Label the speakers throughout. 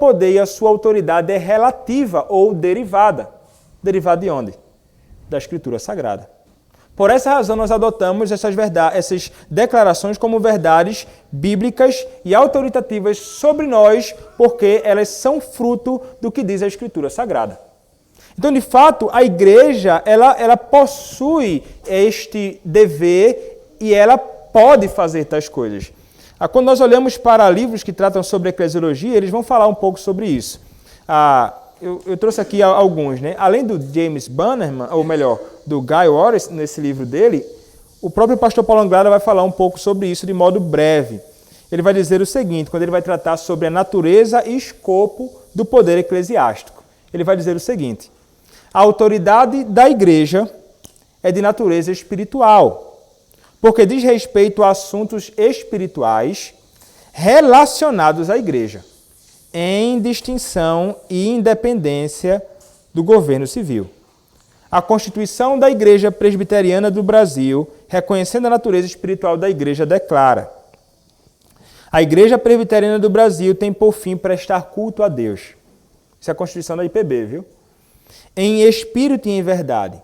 Speaker 1: poder e a sua autoridade é relativa ou derivada. Derivada de onde? Da Escritura Sagrada. Por essa razão, nós adotamos essas declarações como verdades bíblicas e autoritativas sobre nós, porque elas são fruto do que diz a Escritura Sagrada. Então, de fato, a igreja ela possui este dever e ela pode fazer tais coisas. Quando nós olhamos para livros que tratam sobre eclesiologia, eles vão falar um pouco sobre isso. Eu trouxe aqui alguns, né? Além do James Bannerman, ou melhor, do Guy Waters, nesse livro dele, o próprio pastor Paulo Anglada vai falar um pouco sobre isso de modo breve. Ele vai dizer o seguinte, quando ele vai tratar sobre a natureza e escopo do poder eclesiástico. Ele vai dizer o seguinte: a autoridade da igreja é de natureza espiritual, porque diz respeito a assuntos espirituais relacionados à igreja, em distinção e independência do governo civil. A Constituição da Igreja Presbiteriana do Brasil, reconhecendo a natureza espiritual da igreja, declara: a Igreja Presbiteriana do Brasil tem por fim prestar culto a Deus. Isso é a Constituição da IPB, viu? Em espírito e em verdade,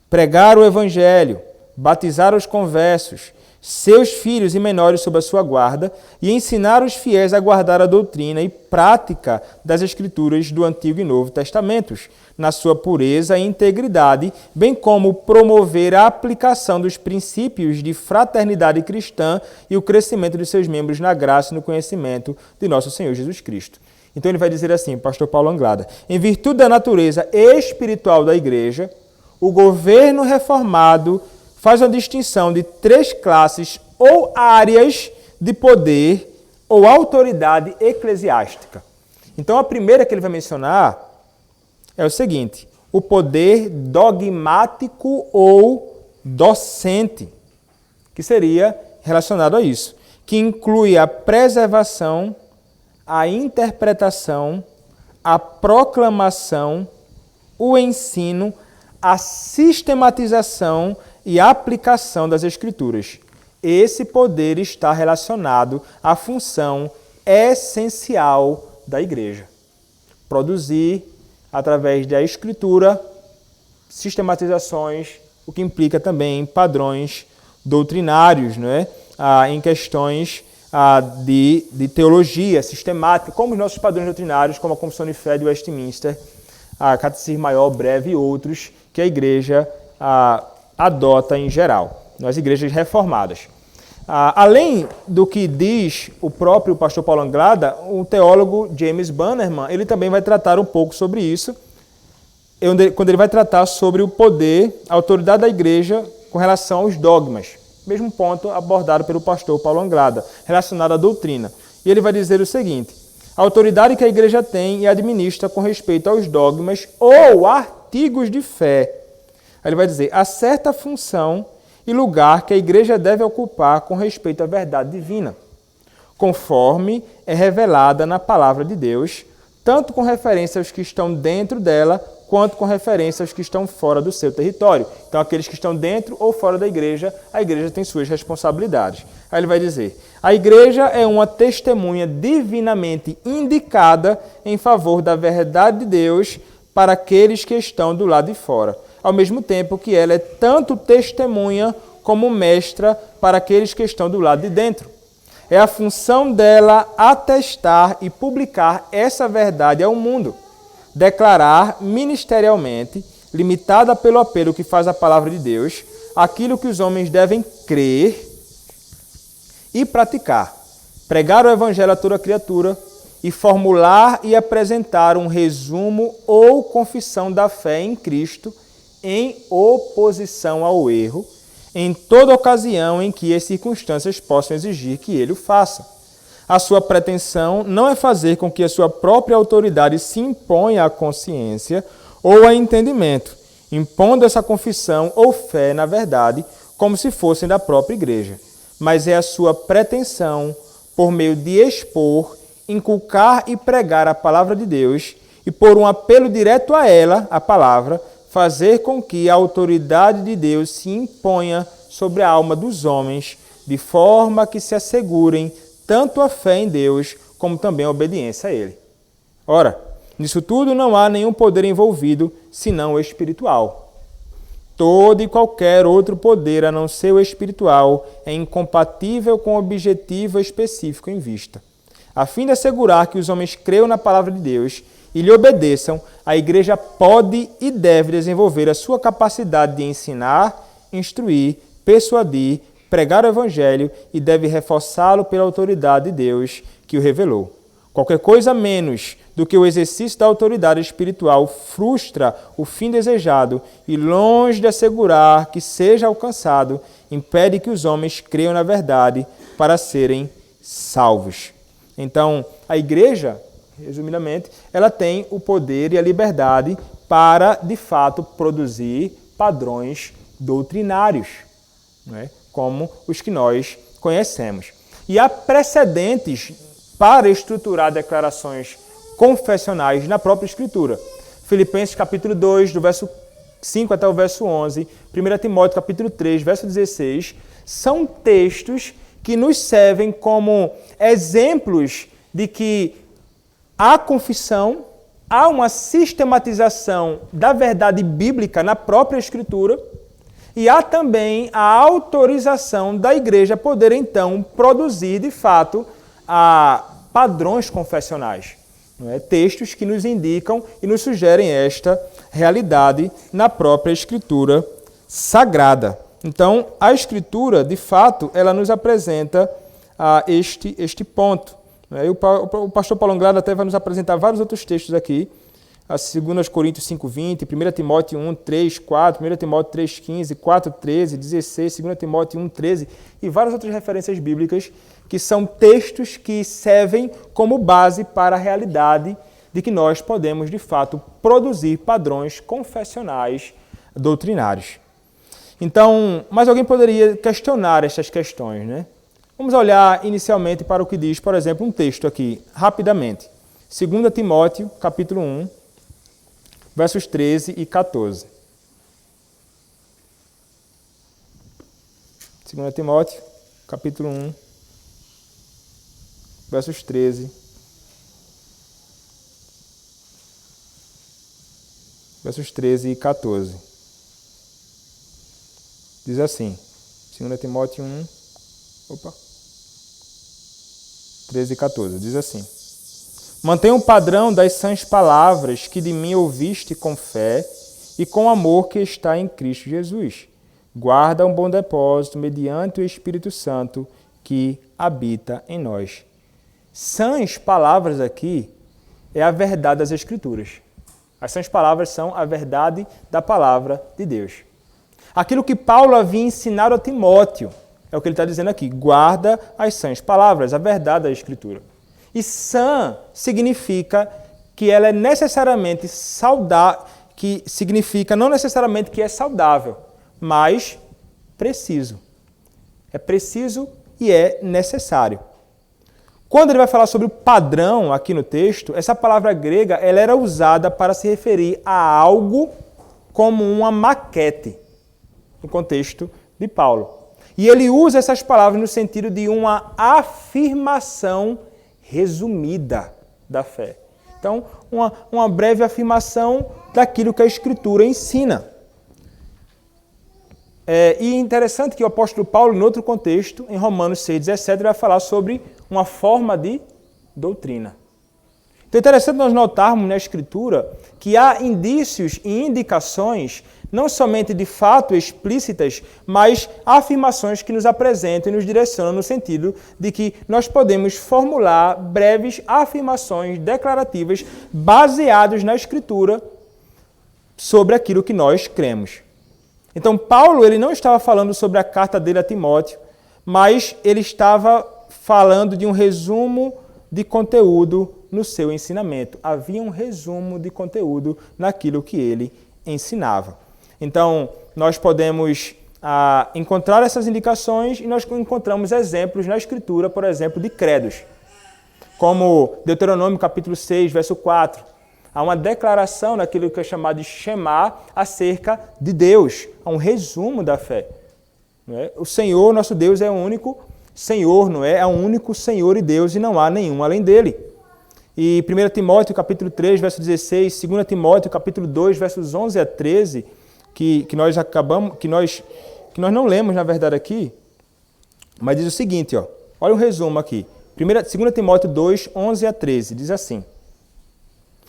Speaker 1: pregar o Evangelho, batizar os conversos, seus filhos e menores sob a sua guarda, e ensinar os fiéis a guardar a doutrina e prática das Escrituras do Antigo e Novo Testamentos, na sua pureza e integridade, bem como promover a aplicação dos princípios de fraternidade cristã e o crescimento de seus membros na graça e no conhecimento de nosso Senhor Jesus Cristo. Então ele vai dizer assim, pastor Paulo Anglada: em virtude da natureza espiritual da igreja, o governo reformado faz uma distinção de 3 classes ou áreas de poder ou autoridade eclesiástica. Então, a primeira que ele vai mencionar é o seguinte: o poder dogmático ou docente, que seria relacionado a isso, que inclui a preservação, a interpretação, a proclamação, o ensino, a sistematização e a aplicação das Escrituras. Esse poder está relacionado à função essencial da igreja: produzir, através da Escritura, sistematizações, o que implica também padrões doutrinários, não é? Em questões de teologia sistemática, como os nossos padrões doutrinários, como a Confissão de Fé de Westminster, a Catecismo Maior, Breve e outros, que a igreja adota em geral, nas igrejas reformadas. Além do que diz o próprio pastor Paulo Anglada, o teólogo James Bannerman, ele também vai tratar um pouco sobre isso, quando ele vai tratar sobre o poder, a autoridade da igreja com relação aos dogmas. Mesmo ponto abordado pelo pastor Paulo Anglada, relacionado à doutrina. E ele vai dizer o seguinte: a autoridade que a igreja tem e administra com respeito aos dogmas ou artigos de fé. Aí ele vai dizer: há certa função e lugar que a igreja deve ocupar com respeito à verdade divina, conforme é revelada na palavra de Deus, tanto com referência aos que estão dentro dela, quanto com referência aos que estão fora do seu território. Então, aqueles que estão dentro ou fora da igreja, a igreja tem suas responsabilidades. Aí ele vai dizer: a igreja é uma testemunha divinamente indicada em favor da verdade de Deus para aqueles que estão do lado de fora, ao mesmo tempo que ela é tanto testemunha como mestra para aqueles que estão do lado de dentro. É a função dela atestar e publicar essa verdade ao mundo, declarar ministerialmente, limitada pelo apelo que faz a palavra de Deus, aquilo que os homens devem crer e praticar, pregar o evangelho a toda criatura e formular e apresentar um resumo ou confissão da fé em Cristo em oposição ao erro, em toda ocasião em que as circunstâncias possam exigir que ele o faça. A sua pretensão não é fazer com que a sua própria autoridade se imponha à consciência ou a entendimento, impondo essa confissão ou fé na verdade, como se fossem da própria igreja, mas é a sua pretensão, por meio de expor, inculcar e pregar a palavra de Deus e, por um apelo direto a ela, a palavra, fazer com que a autoridade de Deus se imponha sobre a alma dos homens, de forma que se assegurem tanto a fé em Deus, como também a obediência a Ele. Ora, nisso tudo não há nenhum poder envolvido, senão o espiritual. Todo e qualquer outro poder, a não ser o espiritual, é incompatível com o objetivo específico em vista. A fim de assegurar que os homens creiam na palavra de Deus e lhe obedeçam, a Igreja pode e deve desenvolver a sua capacidade de ensinar, instruir, persuadir, pregar o Evangelho e deve reforçá-lo pela autoridade de Deus que o revelou. Qualquer coisa menos do que o exercício da autoridade espiritual frustra o fim desejado e, longe de assegurar que seja alcançado, impede que os homens creiam na verdade para serem salvos. Então, a Igreja, resumidamente, ela tem o poder e a liberdade para, de fato, produzir padrões doutrinários, né, como os que nós conhecemos. E há precedentes para estruturar declarações confessionais na própria Escritura. Filipenses capítulo 2, do verso 5 até o verso 11, 1 Timóteo capítulo 3, verso 16, são textos que nos servem como exemplos de que há confissão, há uma sistematização da verdade bíblica na própria Escritura e há também a autorização da Igreja poder, então, produzir, de fato, padrões confessionais. Não é? Textos que nos indicam e nos sugerem esta realidade na própria Escritura Sagrada. Então, a Escritura, de fato, ela nos apresenta este ponto. Não é? O pastor Paulo Anglada até vai nos apresentar vários outros textos aqui, a 2 Coríntios 5:20, 1 Timóteo 1:3, 4, 1 Timóteo 3:15, 4:13, 16, 2 Timóteo 1:13 e várias outras referências bíblicas que são textos que servem como base para a realidade de que nós podemos, de fato, produzir padrões confessionais doutrinários. Então, mas alguém poderia questionar estas questões, né? Vamos olhar inicialmente para o que diz, por exemplo, um texto aqui, rapidamente. 2 Timóteo, capítulo 1, versos 13 e 14. 2 Timóteo, capítulo 1, versos 13, versos 13 e 14. Diz assim, 2 Timóteo 1, 13 e 14, diz assim: Mantenha o padrão das sãs palavras que de mim ouviste com fé e com amor que está em Cristo Jesus. Guarda um bom depósito mediante o Espírito Santo que habita em nós. Sãs palavras aqui é a verdade das Escrituras. As sãs palavras são a verdade da palavra de Deus. Aquilo que Paulo havia ensinado a Timóteo, é o que ele está dizendo aqui. Guarda as sãs palavras, a verdade da Escritura. E sã significa que ela é necessariamente saudável, que significa não necessariamente que é saudável, mas preciso. É preciso e é necessário. Quando ele vai falar sobre o padrão aqui no texto, essa palavra grega ela era usada para se referir a algo como uma maquete, no contexto de Paulo. E ele usa essas palavras no sentido de uma afirmação resumida da fé. Então, uma breve afirmação daquilo que a Escritura ensina. E interessante que o apóstolo Paulo, em outro contexto, em Romanos 6,17, ele vai falar sobre uma forma de doutrina. Então é interessante nós notarmos na Escritura que há indícios e indicações, não somente de fato explícitas, mas afirmações que nos apresentam e nos direcionam no sentido de que nós podemos formular breves afirmações declarativas baseadas na Escritura sobre aquilo que nós cremos. Então, Paulo ele não estava falando sobre a carta dele a Timóteo, mas ele estava falando de um resumo de conteúdo no seu ensinamento. Havia um resumo de conteúdo naquilo que ele ensinava. Então, nós podemos encontrar essas indicações e nós encontramos exemplos na Escritura, por exemplo, de credos. Como Deuteronômio capítulo 6, verso 4. Há uma declaração naquilo que é chamado de Shema acerca de Deus. Há um resumo da fé. Não é? O Senhor, nosso Deus, é o único Senhor, não é? É o único Senhor e Deus e não há nenhum além dele. E 1 Timóteo capítulo 3, verso 16, 2 Timóteo capítulo 2, versos 11 a 13, que nós não lemos, na verdade, aqui, mas diz o seguinte, ó, olha um resumo aqui. 2 Timóteo 2, 11 a 13, diz assim: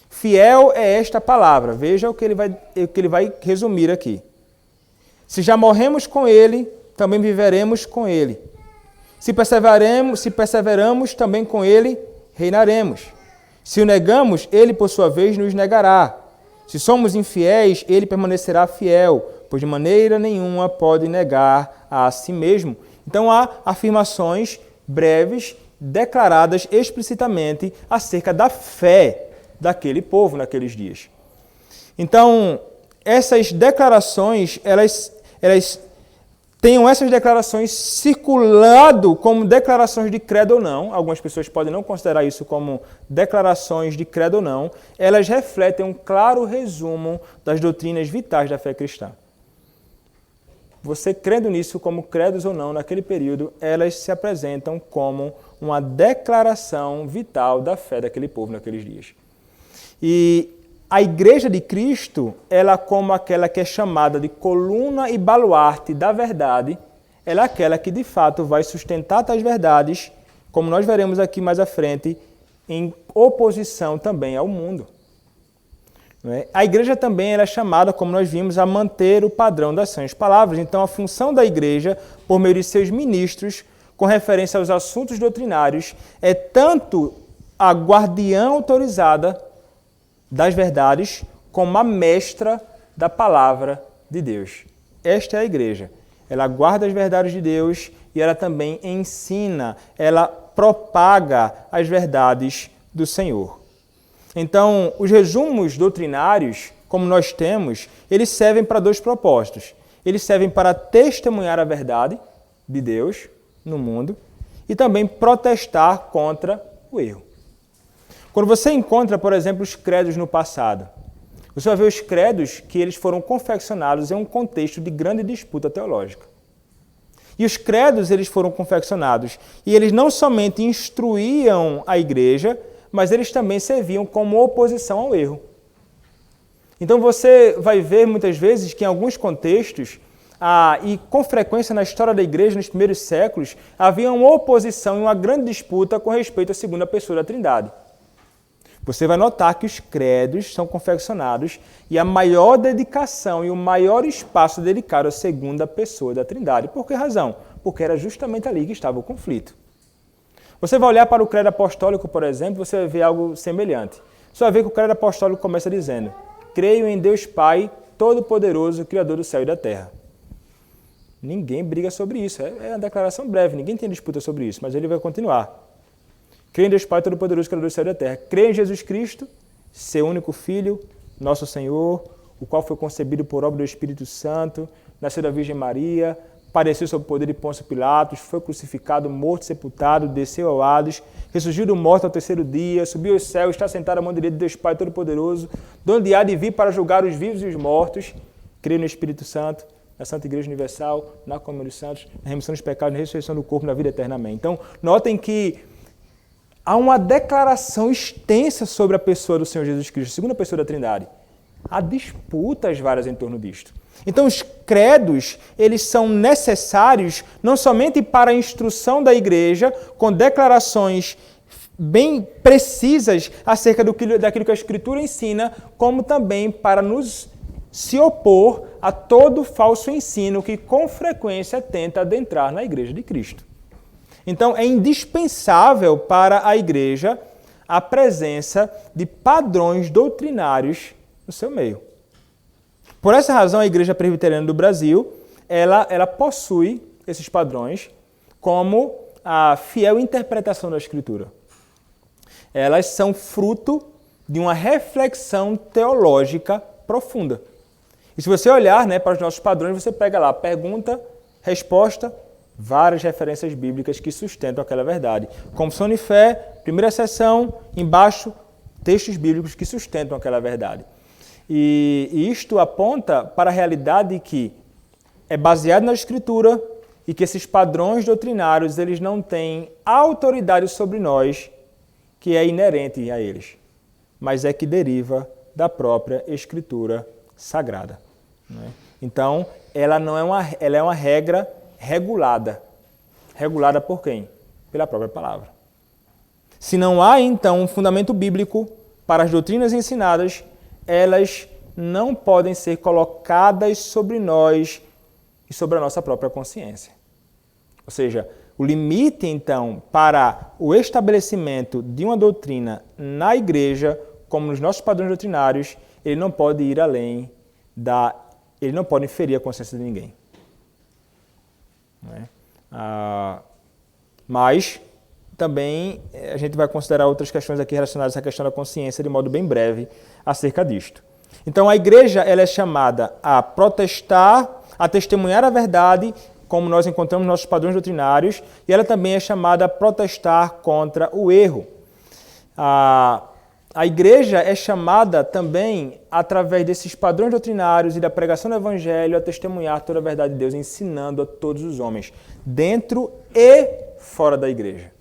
Speaker 1: fiel é esta palavra. Veja o que ele vai resumir aqui. Se já morremos com ele, também viveremos com ele. Se perseveramos, também com ele reinaremos. Se o negamos, ele, por sua vez, nos negará. Se somos infiéis, ele permanecerá fiel, pois de maneira nenhuma pode negar a si mesmo. Então, há afirmações breves, declaradas explicitamente acerca da fé daquele povo naqueles dias. Então, essas declarações, elas tenham essas declarações circulado como declarações de credo ou não. Algumas pessoas podem não considerar isso como declarações de credo ou não. Elas refletem um claro resumo das doutrinas vitais da fé cristã. Você crendo nisso como credos ou não, naquele período, elas se apresentam como uma declaração vital da fé daquele povo naqueles dias. E a Igreja de Cristo, ela como aquela que é chamada de coluna e baluarte da verdade, ela é aquela que de fato vai sustentar tais verdades, como nós veremos aqui mais à frente, em oposição também ao mundo. A igreja também ela é chamada, como nós vimos, a manter o padrão das sãs palavras. Então, a função da igreja, por meio de seus ministros, com referência aos assuntos doutrinários, é tanto a guardiã autorizada das verdades, como a mestra da palavra de Deus. Esta é a igreja. Ela guarda as verdades de Deus e ela também ensina, ela propaga as verdades do Senhor. Então, os resumos doutrinários, como nós temos, eles servem para dois propósitos. Eles servem para testemunhar a verdade de Deus no mundo e também protestar contra o erro. Quando você encontra, por exemplo, os credos no passado, você vai ver os credos que eles foram confeccionados em um contexto de grande disputa teológica. E os credos eles foram confeccionados e eles não somente instruíam a igreja, mas eles também serviam como oposição ao erro. Então você vai ver muitas vezes que em alguns contextos, e com frequência na história da igreja nos primeiros séculos, havia uma oposição e uma grande disputa com respeito à segunda pessoa da Trindade. Você vai notar que os credos são confeccionados e a maior dedicação e o maior espaço dedicado à segunda pessoa da Trindade. Por que razão? Porque era justamente ali que estava o conflito. Você vai olhar para o credo apostólico, por exemplo, você vai ver algo semelhante. Você vai ver que o credo apostólico começa dizendo: creio em Deus Pai, Todo-Poderoso, Criador do céu e da terra. Ninguém briga sobre isso. É uma declaração breve, ninguém tem disputa sobre isso, mas ele vai continuar. Creio em Deus Pai Todo-Poderoso, Criador do céu e da terra. Creio em Jesus Cristo, seu único Filho, nosso Senhor, o qual foi concebido por obra do Espírito Santo, nasceu da Virgem Maria, padeceu sob o poder de Pôncio Pilatos, foi crucificado, morto, sepultado, desceu ao Hades, ressurgiu do morto ao terceiro dia, subiu aos céus, está sentado à mão direita de Deus Pai Todo-Poderoso, de onde há de vir para julgar os vivos e os mortos. Creio no Espírito Santo, na Santa Igreja Universal, na comunhão dos santos, na remissão dos pecados, na ressurreição do corpo, na vida eterna. Amém. Então, notem que há uma declaração extensa sobre a pessoa do Senhor Jesus Cristo, segunda pessoa da Trindade. Há disputas várias em torno disto. Então, os credos, eles são necessários não somente para a instrução da igreja, com declarações bem precisas acerca daquilo que a Escritura ensina, como também para nos se opor a todo falso ensino que com frequência tenta adentrar na igreja de Cristo. Então, é indispensável para a igreja a presença de padrões doutrinários no seu meio. Por essa razão, a Igreja Presbiteriana do Brasil, ela possui esses padrões como a fiel interpretação da Escritura. Elas são fruto de uma reflexão teológica profunda. E se você olhar, para os nossos padrões, você pega lá pergunta, resposta, várias referências bíblicas que sustentam aquela verdade. Confissão de fé, primeira seção, embaixo, textos bíblicos que sustentam aquela verdade. E isto aponta para a realidade que é baseado na Escritura e que esses padrões doutrinários eles não têm autoridade sobre nós que é inerente a eles, mas é que deriva da própria Escritura Sagrada. Né? Então, ela é uma regra regulada. Regulada por quem? Pela própria palavra. Se não há, então, um fundamento bíblico para as doutrinas ensinadas, elas não podem ser colocadas sobre nós e sobre a nossa própria consciência. Ou seja, o limite, então, para o estabelecimento de uma doutrina na igreja, como nos nossos padrões doutrinários, ele não pode ir além ele não pode inferir a consciência de ninguém. Né? Mas também a gente vai considerar outras questões aqui relacionadas à questão da consciência de modo bem breve acerca disto. Então a igreja ela é chamada a protestar, a testemunhar a verdade, como nós encontramos nos nossos padrões doutrinários, e ela também é chamada a protestar contra o erro. A igreja é chamada também, através desses padrões doutrinários e da pregação do Evangelho, a testemunhar toda a verdade de Deus, ensinando a todos os homens, dentro e fora da igreja.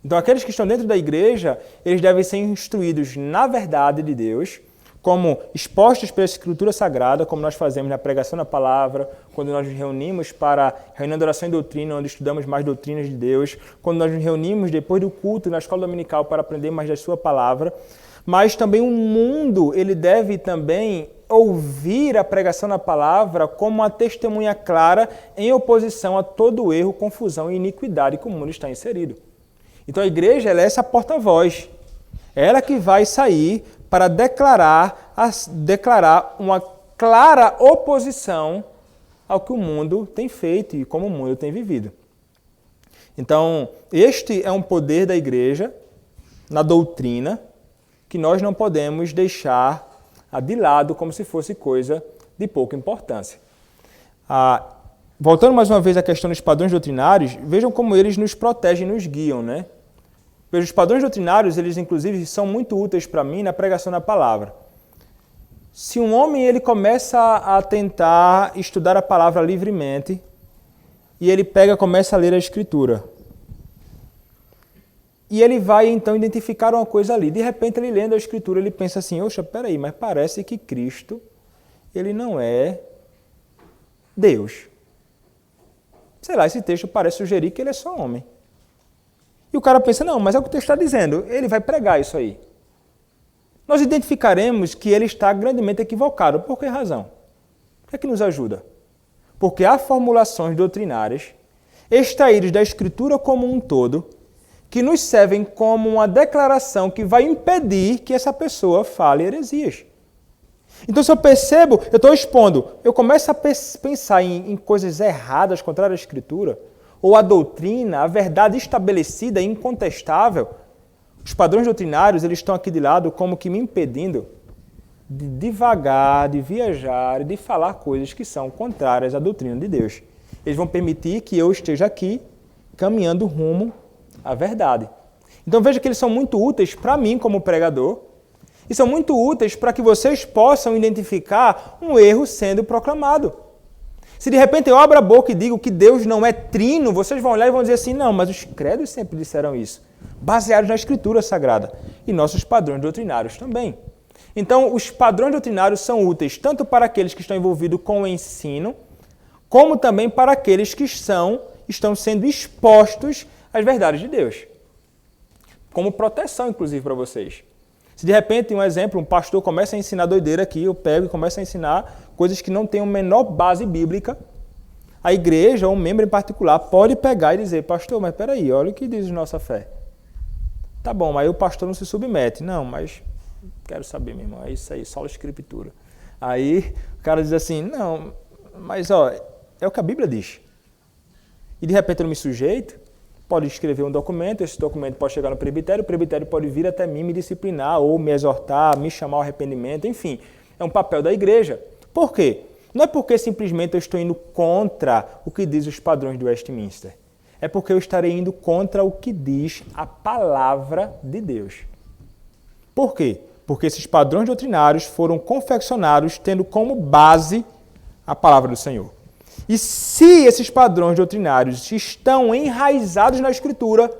Speaker 1: Então, aqueles que estão dentro da igreja, eles devem ser instruídos na verdade de Deus, como expostos pela Escritura Sagrada, como nós fazemos na pregação da palavra, quando nós nos reunimos para a reunião de oração e doutrina, onde estudamos mais doutrinas de Deus, quando nós nos reunimos depois do culto na escola dominical para aprender mais da sua palavra. Mas também o mundo, ele deve também ouvir a pregação da palavra como uma testemunha clara em oposição a todo erro, confusão e iniquidade que o mundo está inserido. Então a igreja ela é essa porta-voz. Ela que vai sair para declarar uma clara oposição ao que o mundo tem feito e como o mundo tem vivido. Então, este é um poder da igreja na doutrina que nós não podemos deixar de lado como se fosse coisa de pouca importância. Voltando mais uma vez à questão dos padrões doutrinários, vejam como eles nos protegem, nos guiam, né? Os padrões doutrinários, eles inclusive são muito úteis para mim na pregação da palavra. Se um homem ele começa a tentar estudar a palavra livremente e ele começa a ler a Escritura, e ele vai então identificar uma coisa ali. De repente ele lendo a Escritura, ele pensa assim, oxa, peraí, mas parece que Cristo, ele não é Deus. Sei lá, esse texto parece sugerir que ele é só homem. E o cara pensa, não, mas é o que o texto está dizendo, ele vai pregar isso aí. Nós identificaremos que ele está grandemente equivocado. Por que razão? O que é que nos ajuda? Porque há formulações doutrinárias extraídas da Escritura como um todo, que nos servem como uma declaração que vai impedir que essa pessoa fale heresias. Então, se eu percebo, eu estou expondo, eu começo a pensar em coisas erradas contrárias à Escritura, ou a doutrina, a verdade estabelecida e incontestável, os padrões doutrinários eles estão aqui de lado como que me impedindo de divagar, de viajar, de falar coisas que são contrárias à doutrina de Deus. Eles vão permitir que eu esteja aqui caminhando rumo à verdade. Então veja que eles são muito úteis para mim como pregador e são muito úteis para que vocês possam identificar um erro sendo proclamado. Se de repente eu abro a boca e digo que Deus não é trino, vocês vão olhar e vão dizer assim, não, mas os credos sempre disseram isso, baseados na Escritura Sagrada e nossos padrões doutrinários também. Então, os padrões doutrinários são úteis tanto para aqueles que estão envolvidos com o ensino, como também para aqueles que estão sendo expostos às verdades de Deus. Como proteção, inclusive, para vocês. Se de repente, um exemplo, um pastor começa a ensinar doideira aqui, eu pego e começo a ensinar coisas que não têm a menor base bíblica, a igreja, ou um membro em particular, pode pegar e dizer, pastor, mas peraí, olha o que diz nossa fé. Tá bom, mas o pastor não se submete. Não, mas quero saber, meu irmão, é isso aí, só a Escritura. Aí o cara diz assim, não, mas é o que a Bíblia diz. E de repente eu não me sujeito, pode escrever um documento, esse documento pode chegar no presbitério, o presbitério pode vir até mim me disciplinar, ou me exortar, me chamar ao arrependimento, enfim, é um papel da igreja. Por quê? Não é porque simplesmente eu estou indo contra o que diz os padrões do Westminster. É porque eu estarei indo contra o que diz a palavra de Deus. Por quê? Porque esses padrões doutrinários foram confeccionados tendo como base a palavra do Senhor. E se esses padrões doutrinários estão enraizados na Escritura,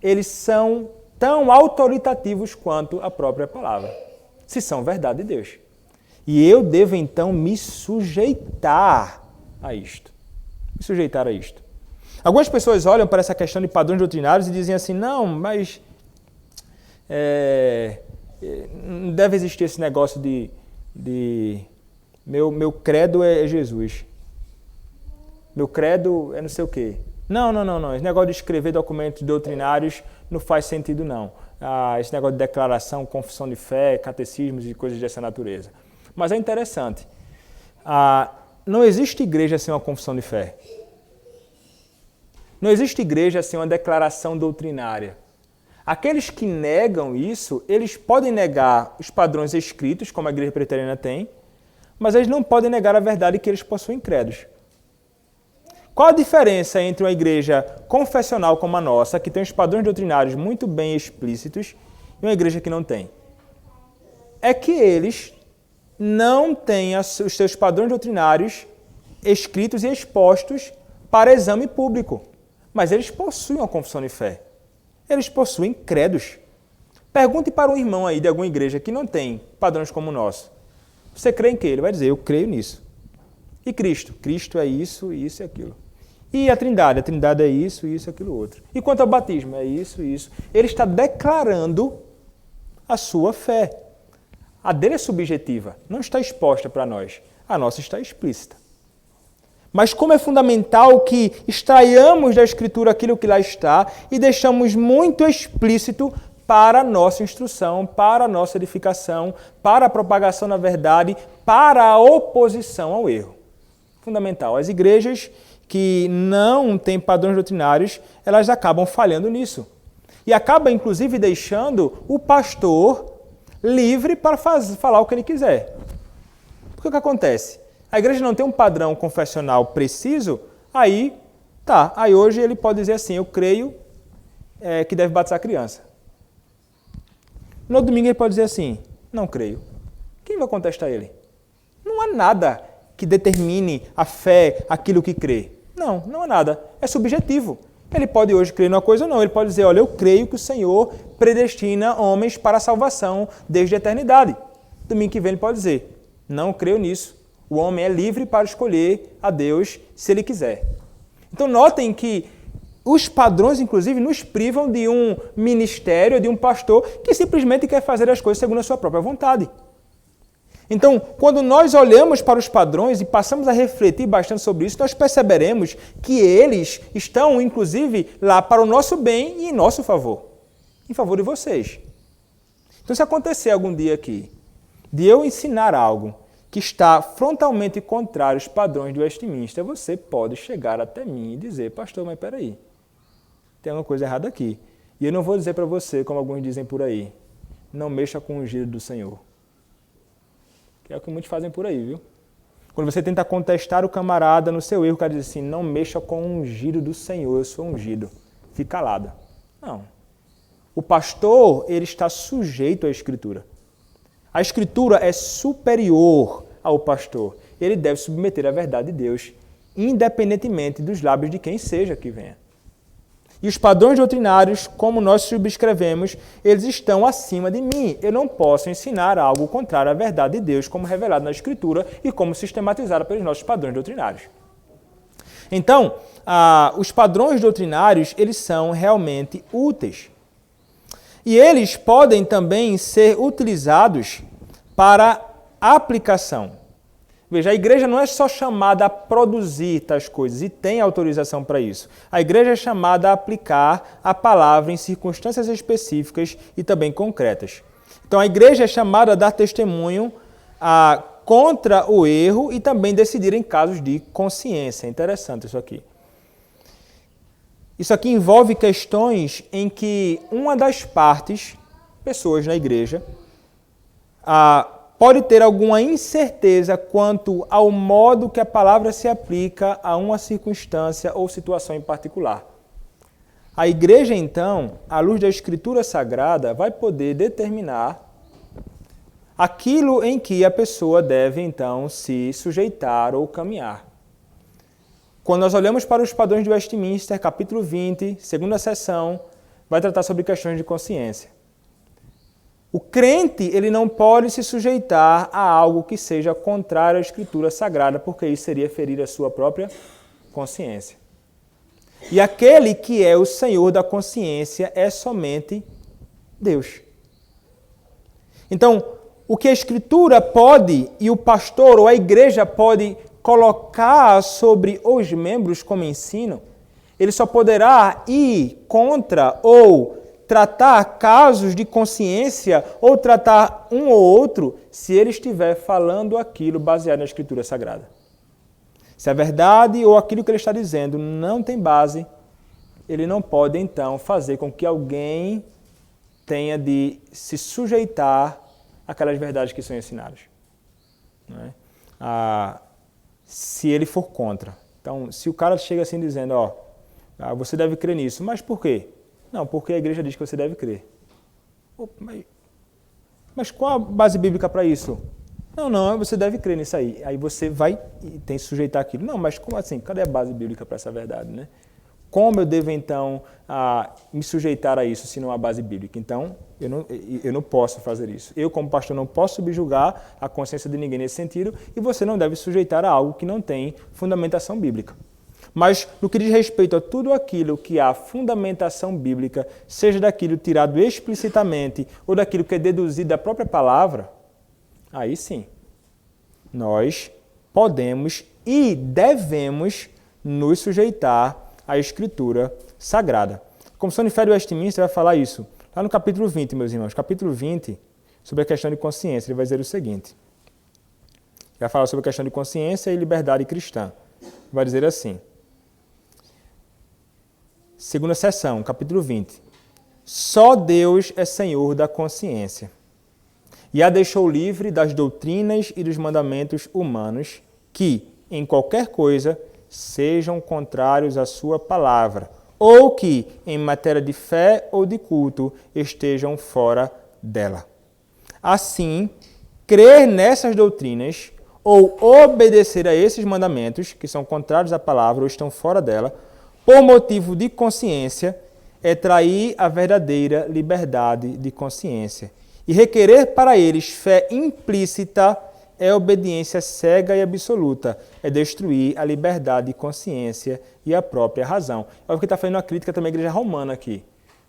Speaker 1: eles são tão autoritativos quanto a própria palavra, se são verdade de Deus. E eu devo então me sujeitar a isto. Me sujeitar a isto. Algumas pessoas olham para essa questão de padrões doutrinários e dizem assim, não, mas não deve existir esse negócio de meu credo é Jesus. Meu credo é não sei o quê. Não. Esse negócio de escrever documentos doutrinários não faz sentido, não. Esse negócio de declaração, confissão de fé, catecismos e coisas dessa natureza. Mas é interessante. Não existe igreja sem uma confissão de fé. Não existe igreja sem uma declaração doutrinária. Aqueles que negam isso, eles podem negar os padrões escritos, como a igreja presbiteriana tem, mas eles não podem negar a verdade que eles possuem credos. Qual a diferença entre uma igreja confessional como a nossa, que tem os padrões doutrinários muito bem explícitos, e uma igreja que não tem? É que eles não têm os seus padrões doutrinários escritos e expostos para exame público, mas eles possuem uma confissão de fé. Eles possuem credos. Pergunte para um irmão aí de alguma igreja que não tem padrões como o nosso. Você crê em quê? Ele vai dizer, eu creio nisso. E Cristo? Cristo é isso, isso e aquilo. E a Trindade? A Trindade é isso, isso e aquilo outro. E quanto ao batismo? É isso, isso. Ele está declarando a sua fé. A dele é subjetiva, não está exposta para nós. A nossa está explícita. Mas como é fundamental que extraiamos da Escritura aquilo que lá está e deixamos muito explícito para a nossa instrução, para a nossa edificação, para a propagação da verdade, para a oposição ao erro. Fundamental. As igrejas que não têm padrões doutrinários, elas acabam falhando nisso. E acaba, inclusive, deixando o pastor livre para falar o que ele quiser. Porque o que acontece? A igreja não tem um padrão confessional preciso, aí hoje ele pode dizer assim, eu creio que deve batizar a criança. No domingo ele pode dizer assim, não creio. Quem vai contestar ele? Não há nada que determine a fé, aquilo que crê. Não há nada. É subjetivo. Ele pode hoje crer numa coisa ou não. Ele pode dizer, olha, eu creio que o Senhor predestina homens para a salvação desde a eternidade. Domingo que vem ele pode dizer, não creio nisso. O homem é livre para escolher a Deus se ele quiser. Então notem que os padrões, inclusive, nos privam de um ministério, de um pastor que simplesmente quer fazer as coisas segundo a sua própria vontade. Então, quando nós olhamos para os padrões e passamos a refletir bastante sobre isso, nós perceberemos que eles estão, inclusive, lá para o nosso bem e em nosso favor. Em favor de vocês. Então, se acontecer algum dia aqui, de eu ensinar algo que está frontalmente contrário aos padrões do Westminster, você pode chegar até mim e dizer, pastor, mas peraí, tem alguma coisa errada aqui. E eu não vou dizer para você, como alguns dizem por aí, não mexa com o ungido do Senhor. Que é o que muitos fazem por aí, viu? Quando você tenta contestar o camarada no seu erro, o cara diz assim, não mexa com o ungido do Senhor, eu sou ungido. Fica calado. Não. O pastor, ele está sujeito à Escritura. A Escritura é superior ao pastor. Ele deve submeter à verdade de Deus, independentemente dos lábios de quem seja que venha. E os padrões doutrinários, como nós subscrevemos, eles estão acima de mim. Eu não posso ensinar algo contrário à verdade de Deus, como revelado na Escritura e como sistematizado pelos nossos padrões doutrinários. Então, os padrões doutrinários, eles são realmente úteis. E eles podem também ser utilizados para aplicação. Veja, a igreja não é só chamada a produzir tais coisas, e tem autorização para isso. A igreja é chamada a aplicar a palavra em circunstâncias específicas e também concretas. Então, a igreja é chamada a dar testemunho contra o erro e também decidir em casos de consciência. É interessante isso aqui. Isso aqui envolve questões em que uma das partes, pessoas na igreja, pode ter alguma incerteza quanto ao modo que a palavra se aplica a uma circunstância ou situação em particular. A igreja, então, à luz da Escritura Sagrada, vai poder determinar aquilo em que a pessoa deve, então, se sujeitar ou caminhar. Quando nós olhamos para os padrões de Westminster, capítulo 20, segunda seção, vai tratar sobre questões de consciência. O crente, ele não pode se sujeitar a algo que seja contrário à Escritura Sagrada, porque isso seria ferir a sua própria consciência. E aquele que é o Senhor da consciência é somente Deus. Então, o que a Escritura pode e o pastor ou a igreja pode colocar sobre os membros como ensino, ele só poderá ir contra ou tratar casos de consciência ou tratar um ou outro se ele estiver falando aquilo baseado na Escritura Sagrada. Se a verdade ou aquilo que ele está dizendo não tem base, ele não pode, então, fazer com que alguém tenha de se sujeitar àquelas verdades que são ensinadas. Não é? Se ele for contra. Então, se o cara chega assim dizendo, você deve crer nisso, mas por quê? Não, porque a igreja diz que você deve crer. Mas qual a base bíblica para isso? Não, você deve crer nisso aí. Aí você vai e tem que sujeitar aquilo. Não, mas como assim? Cadê a base bíblica para essa verdade, né? Como eu devo, então, me sujeitar a isso se não há base bíblica? Então, eu não posso fazer isso. Eu, como pastor, não posso subjugar a consciência de ninguém nesse sentido e você não deve sujeitar a algo que não tem fundamentação bíblica. Mas, no que diz respeito a tudo aquilo que há fundamentação bíblica, seja daquilo tirado explicitamente ou daquilo que é deduzido da própria palavra, aí sim, nós podemos e devemos nos sujeitar à Escritura Sagrada. A Confissão de Fé de Westminster vai falar isso. Lá no capítulo 20, meus irmãos, capítulo 20, sobre a questão de consciência, ele vai dizer o seguinte. Ele vai falar sobre a questão de consciência e liberdade cristã. Vai dizer assim. Segunda seção, capítulo 20. Só Deus é Senhor da consciência e a deixou livre das doutrinas e dos mandamentos humanos que, em qualquer coisa, sejam contrários à sua palavra ou que, em matéria de fé ou de culto, estejam fora dela. Assim, crer nessas doutrinas ou obedecer a esses mandamentos, que são contrários à palavra ou estão fora dela, por motivo de consciência, é trair a verdadeira liberdade de consciência. E requerer para eles fé implícita é obediência cega e absoluta, é destruir a liberdade de consciência e a própria razão. É o que está fazendo uma crítica também à igreja romana aqui.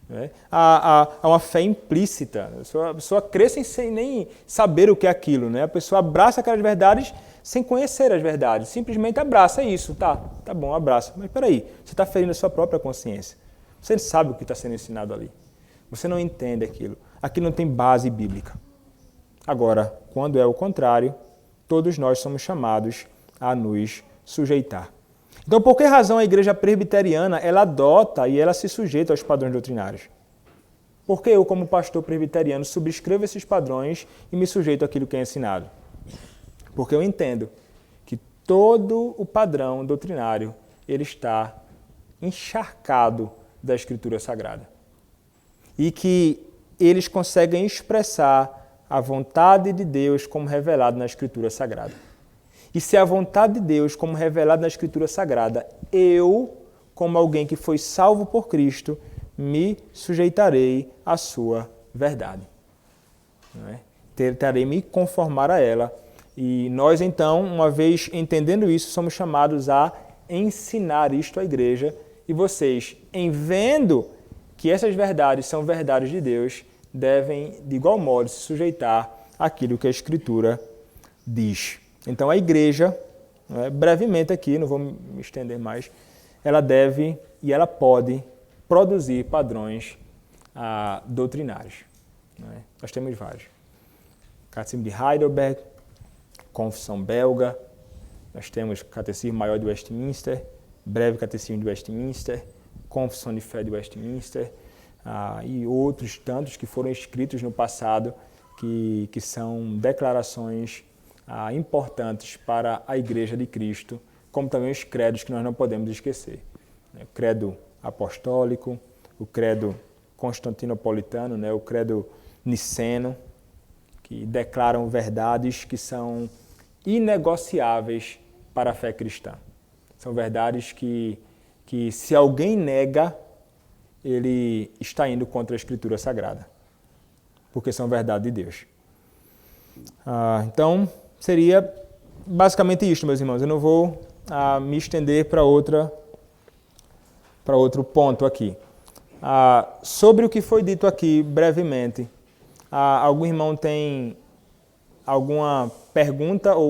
Speaker 1: Né? Há uma fé implícita. A pessoa crê sem nem saber o que é aquilo. Né? A pessoa abraça aquelas verdades sem conhecer as verdades. Simplesmente abraça isso. Tá bom, abraça. Mas peraí, você está ferindo a sua própria consciência. Você sabe o que está sendo ensinado ali. Você não entende aquilo. Aquilo não tem base bíblica. Agora, quando é o contrário, todos nós somos chamados a nos sujeitar. Então, por que razão a igreja presbiteriana ela adota e ela se sujeita aos padrões doutrinários? Porque eu, como pastor presbiteriano, subscrevo esses padrões e me sujeito àquilo que é ensinado. Porque eu entendo que todo o padrão doutrinário ele está encharcado da Escritura Sagrada. E que eles conseguem expressar a vontade de Deus como revelado na Escritura Sagrada. E se a vontade de Deus como revelada na Escritura Sagrada, eu, como alguém que foi salvo por Cristo, me sujeitarei à sua verdade. Não é? Tentarei me conformar a ela. E nós, então, uma vez entendendo isso, somos chamados a ensinar isto à igreja. E vocês, em vendo que essas verdades são verdades de Deus, devem, de igual modo, se sujeitar àquilo que a Escritura diz. Então, a igreja, brevemente aqui, não vou me estender mais, ela deve e ela pode produzir padrões doutrinários. Nós temos vários. Catecismo de Heidelberg, Confissão Belga, nós temos Catecismo Maior de Westminster, Breve Catecismo de Westminster, Confissão de Fé de Westminster, e outros tantos que foram escritos no passado, que são declarações importantes para a Igreja de Cristo, como também os credos que nós não podemos esquecer. O credo apostólico, o credo constantinopolitano, o credo niceno, que declaram verdades que são inegociáveis para a fé cristã. São verdades que se alguém nega, ele está indo contra a Escritura Sagrada, porque são verdade de Deus. Então, seria basicamente isto, meus irmãos. Eu não vou me estender para outro ponto aqui. Sobre o que foi dito aqui, brevemente, algum irmão tem alguma pergunta ou